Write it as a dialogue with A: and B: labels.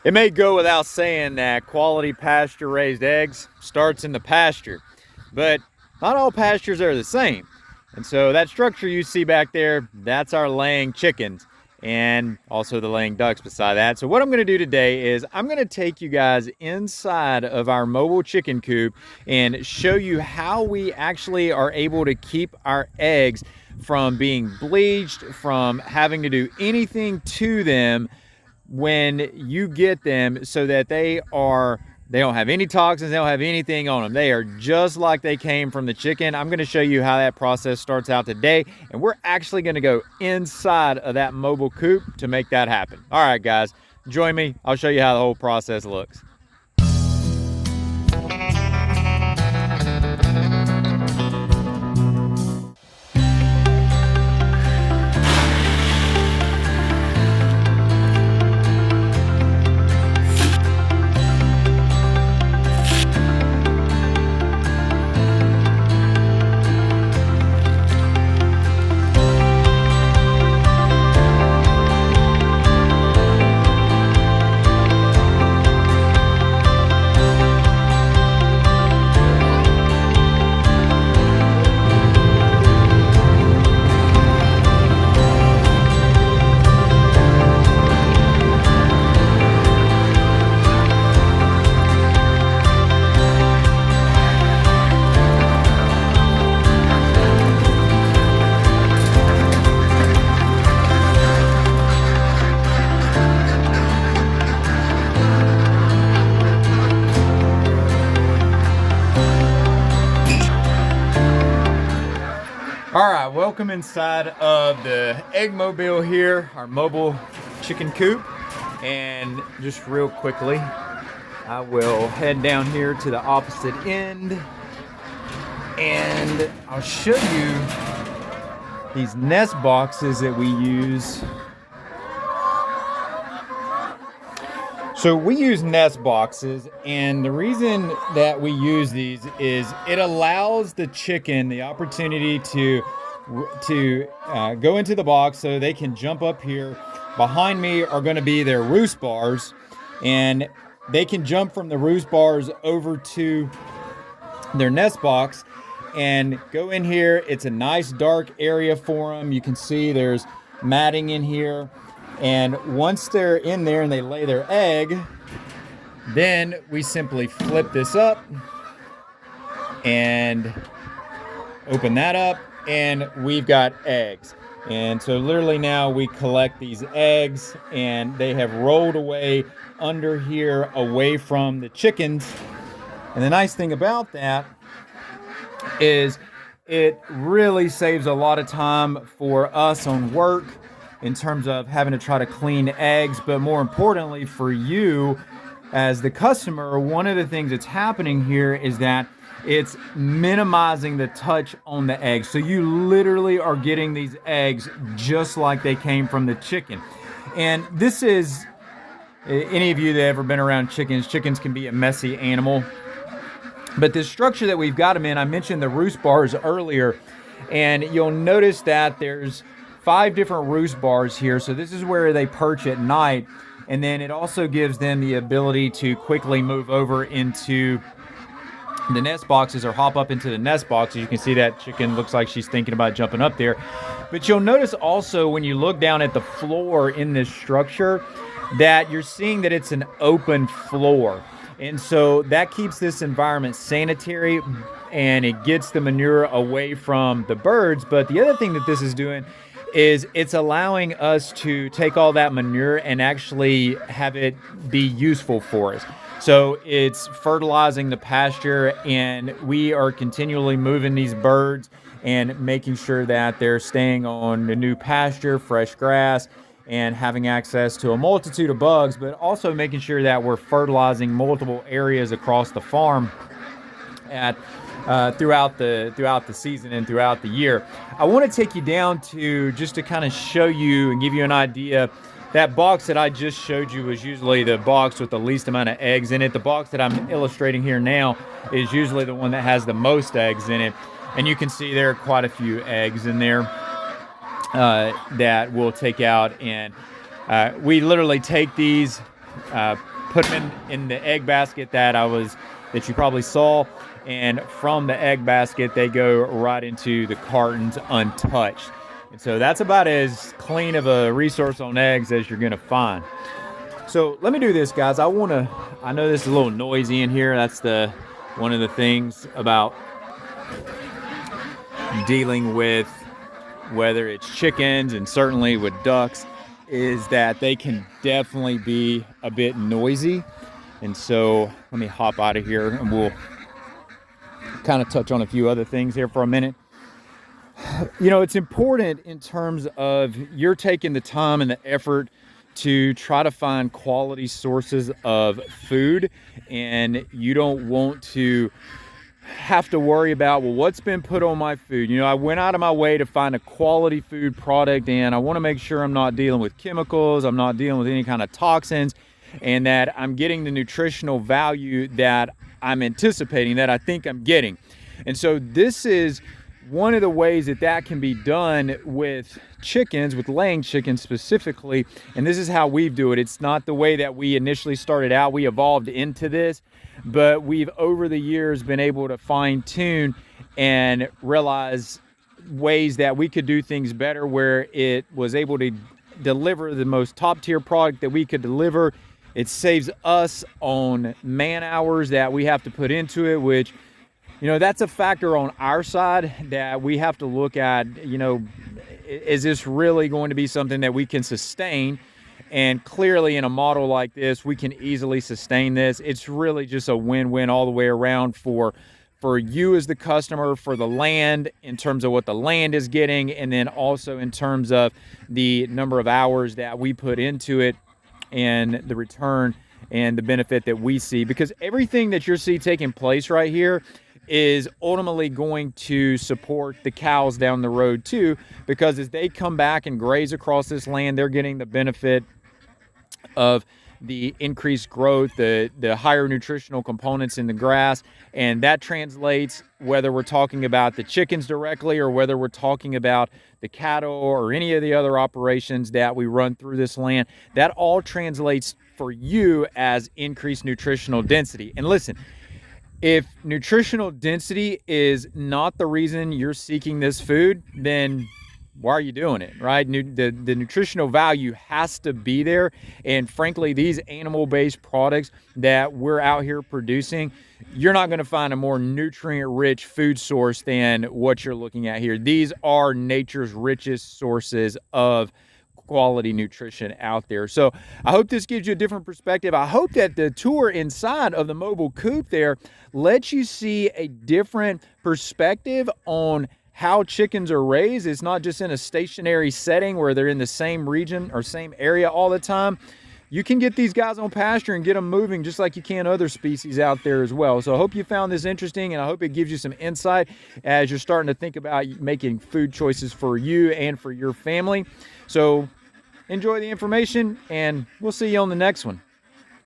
A: It may go without saying that quality pasture raised eggs starts in the pasture, but not all pastures are the same. And so that structure you see back there, that's our laying chickens and also the laying ducks beside that. So what I'm going to do today is I'm going to take you guys inside of our mobile chicken coop and show you how we actually are able to keep our eggs from being bleached, from having to do anything to them when you get them, so that they don't have any toxins, they don't have anything on them. They are just like they came from the chicken. I'm going to show you how that process starts out today, and we're actually going to go inside of that mobile coop to make that happen. All right, guys, join me. I'll show you how the whole process looks. All right, welcome inside of the egg mobile here, our mobile chicken coop. And just real quickly, I will head down here to the opposite end and I'll show you these nest boxes that we use. So we use nest boxes, and the reason that we use these is it allows the chicken the opportunity to go into the box so they can jump up here. Behind me are going to be their roost bars, and they can jump from the roost bars over to their nest box and go in here. It's a nice dark area for them. You can see there's matting in here. And once they're in there and they lay their egg, then we simply flip this up and open that up, and we've got eggs. And so literally now we collect these eggs, and they have rolled away under here away from the chickens. And the nice thing about that is it really saves a lot of time for us on work in terms of having to try to clean eggs, but more importantly for you as the customer, one of the things that's happening here is that it's minimizing the touch on the eggs. So you literally are getting these eggs just like they came from the chicken. And this is, any of you that have ever been around chickens can be a messy animal. But the structure that we've got them in, I mentioned the roost bars earlier, and you'll notice that there's 5 different roost bars here. So this is where they perch at night. And then it also gives them the ability to quickly move over into the nest boxes or hop up into the nest box. You can see that chicken looks like she's thinking about jumping up there. But you'll notice also when you look down at the floor in this structure that you're seeing that it's an open floor. And so that keeps this environment sanitary, and it gets the manure away from the birds. But the other thing that this is doing is it's allowing us to take all that manure and actually have it be useful for us. So it's fertilizing the pasture, and we are continually moving these birds and making sure that they're staying on the new pasture, fresh grass, and having access to a multitude of bugs, but also making sure that we're fertilizing multiple areas across the farm at throughout the season and throughout the year. I want to take you down to just to kind of show you and give you an idea. That box that I just showed you was usually the box with the least amount of eggs in it. The box that I'm illustrating here now is usually the one that has the most eggs in it. And you can see there are quite a few eggs in there that we'll take out. And we literally take these put them in the egg basket that you probably saw, and from the egg basket they go right into the cartons untouched. And so that's about as clean of a resource on eggs as you're gonna find. So let me do this, guys. I know this is a little noisy in here. That's one of the things about dealing with whether it's chickens and certainly with ducks, is that they can definitely be a bit noisy. And so let me hop out of here and we'll kind of touch on a few other things here for a minute. You know, it's important in terms of you're taking the time and the effort to try to find quality sources of food, and you don't want to have to worry about, well, what's been put on my food. You know, I went out of my way to find a quality food product, and I want to make sure I'm not dealing with chemicals, I'm not dealing with any kind of toxins, and that I'm getting the nutritional value that I'm anticipating, that I think I'm getting. And so this is one of the ways that can be done with chickens, with laying chickens specifically. And this is how we do it. It's not the way that we initially started out. We evolved into this, but we've over the years been able to fine tune and realize ways that we could do things better, where it was able to deliver the most top tier product that we could deliver. It saves us on man hours that we have to put into it, which, you know, that's a factor on our side that we have to look at. You know, is this really going to be something that we can sustain? And clearly in a model like this, we can easily sustain this. It's really just a win-win all the way around for you as the customer, for the land in terms of what the land is getting, and then also in terms of the number of hours that we put into it and the return and the benefit that we see. Because everything that you see taking place right here is ultimately going to support the cows down the road too, because as they come back and graze across this land, they're getting the benefit of the increased growth, the higher nutritional components in the grass, and that translates, whether we're talking about the chickens directly or whether we're talking about the cattle or any of the other operations that we run through this land, that all translates for you as increased nutritional density. And listen, if nutritional density is not the reason you're seeking this food, then why are you doing it, right? The nutritional value has to be there. And frankly, these animal-based products that we're out here producing, you're not going to find a more nutrient-rich food source than what you're looking at here. These are nature's richest sources of quality nutrition out there. So I hope this gives you a different perspective. I hope that the tour inside of the mobile coop there lets you see a different perspective on how chickens are raised. It's not just in a stationary setting where they're in the same region or same area all the time. You can get these guys on pasture and get them moving just like you can other species out there as well. So I hope you found this interesting, and I hope it gives you some insight as you're starting to think about making food choices for you and for your family. So enjoy the information, and we'll see you on the next one.